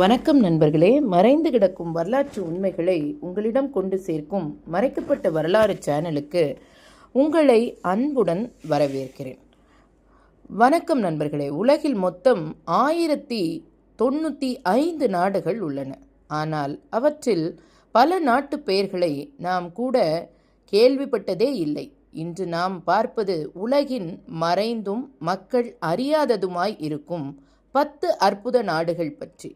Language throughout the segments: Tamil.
வணக்கம் நண்பர்களே. மறைந்து கிடக்கும் வரலாற்று உண்மைகளை உங்களிடம் கொண்டு சேர்க்கும் மறைக்கப்பட்ட வரலாறு சேனலுக்கு உங்களை அன்புடன் வரவேற்கிறேன். வணக்கம் நண்பர்களே. உலகில் மொத்தம் 1095 நாடுகள் உள்ளன. ஆனால் அவற்றில் பல நாட்டு பெயர்களை நாம் கூட கேள்விப்பட்டதே இல்லை. இன்று நாம் பார்ப்பது உலகின் மறைந்தும் மக்கள் அறியாததுமாய் இருக்கும் 10 அற்புத நாடுகள் பற்றி.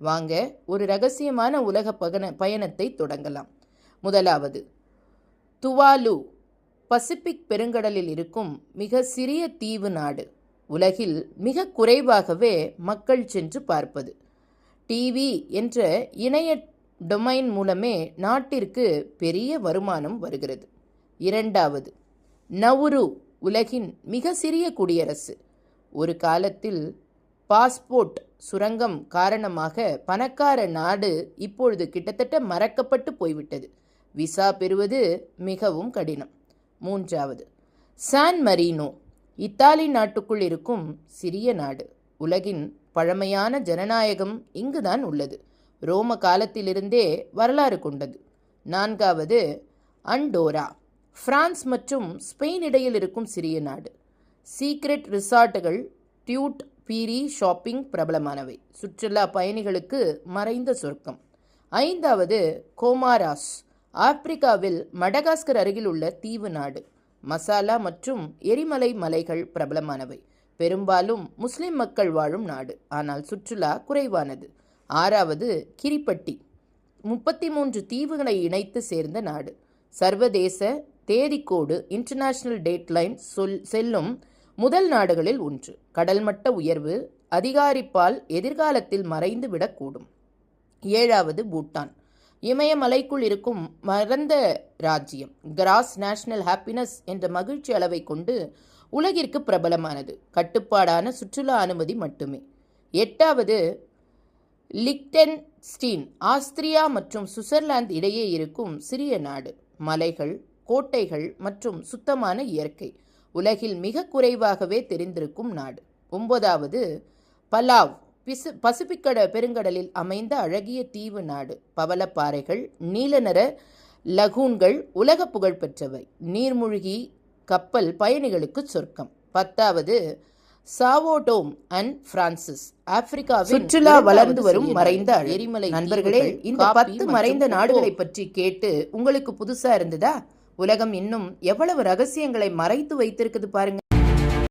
வாங்க ஒரு ரகசியமான உலக பயணத்தை தொடங்கலாம். முதலாவது, துவாலு. பசிபிக் பெருங்கடலில் இருக்கும் மிக சிறிய தீவு நாடு. உலகில் மிக குறைவாகவே மக்கள் சென்று பார்ப்பது. டிவி என்ற இணைய டொமைன் மூலமே நாட்டிற்கு பெரிய வருமானம் வருகிறது. இரண்டாவது, நவுரு. உலகின் மிக சிறிய குடியரசு. ஒரு காலத்தில் பாஸ்போர்ட் சுரங்கம் காரணமாக பணக்கார நாடு இப்பொழுது கிட்டத்தட்ட மறக்கப்பட்டு போய்விட்டது. விசா பெறுவது மிகவும் கடினம். மூன்றாவது, சான் மரீனோ. இத்தாலி நாட்டுக்குள் இருக்கும் சிறிய நாடு. உலகின் பழமையான ஜனநாயகம் இங்குதான் உள்ளது. ரோம காலத்திலிருந்தே வரலாறு கொண்டது. நான்காவது, அண்டோரா. பிரான்ஸ் மற்றும் ஸ்பெயின் இடையில் இருக்கும் சிறிய நாடு. சீக்ரெட் ரிசார்ட்டுகள், டியூட் பீரி ஷாப்பிங் பிரபலமானவை. சுற்றுலா பயணிகளுக்கு மறைந்த சொர்க்கம். ஐந்தாவது, கோமாராஸ். ஆப்பிரிக்காவில் மடகாஸ்கர் அருகில் உள்ள தீவு நாடு. மசாலா மற்றும் எரிமலை மலைகள் பிரபலமானவை. பெரும்பாலும் முஸ்லிம் மக்கள் வாழும் நாடு, ஆனால் சுற்றுலா குறைவானது. ஆறாவது, கிரிப்பட்டி. 33 தீவுகளை இணைத்து சேர்ந்த நாடு. சர்வதேச தேதிக்கோடு இன்டர்நேஷனல் டேட்லைன் செல்லும் முதல் நாடுகளில் ஒன்று. கடல்மட்ட உயர்வு அதிகாரிப்பால் எதிர்காலத்தில் மறைந்து விடக்கூடும். ஏழாவது, பூட்டான். இமயமலைக்குள் இருக்கும் மறந்த ராஜ்யம். கிராஸ் நேஷனல் ஹாப்பினஸ் என்ற மகிழ்ச்சி அளவை கொண்டு உலகிற்கு பிரபலமானது. கட்டுப்பாடான சுற்றுலா அனுமதி மட்டுமே. எட்டாவது, லிக்டென்ஸ்டீன். ஆஸ்திரியா மற்றும் சுவிட்சர்லாந்து இடையே இருக்கும் சிறிய நாடு. மலைகள், கோட்டைகள் மற்றும் சுத்தமான இயற்கை. உலகில் மிக குறைவாகவே தெரிந்திருக்கும் நாடு. ஒன்பதாவது, பலாவ். பசிபிக் பெருங்கடலில் அமைந்த அழகிய தீவு நாடு. பவளப்பாறைகள், நீல நிற லகூன்கள் உலக புகழ் பெற்றவை. நீர்மூழ்கி கப்பல் பயணிகளுக்கு சொர்க்கம். பத்தாவது, சாவோடோம் அண்ட் பிரான்சிஸ். ஆப்பிரிக்காவில் சுற்றுலா வளர்ந்து வரும் மறைந்த எரிமலை. நண்பர்களே, இந்த 10 மறைந்த நாடுகளை பற்றி கேட்டு உங்களுக்கு புதுசா இருந்ததா? உலகம் இன்னும் எவ்வளவு ரகசியங்களை மறைத்து வைத்திருக்குது பாருங்க.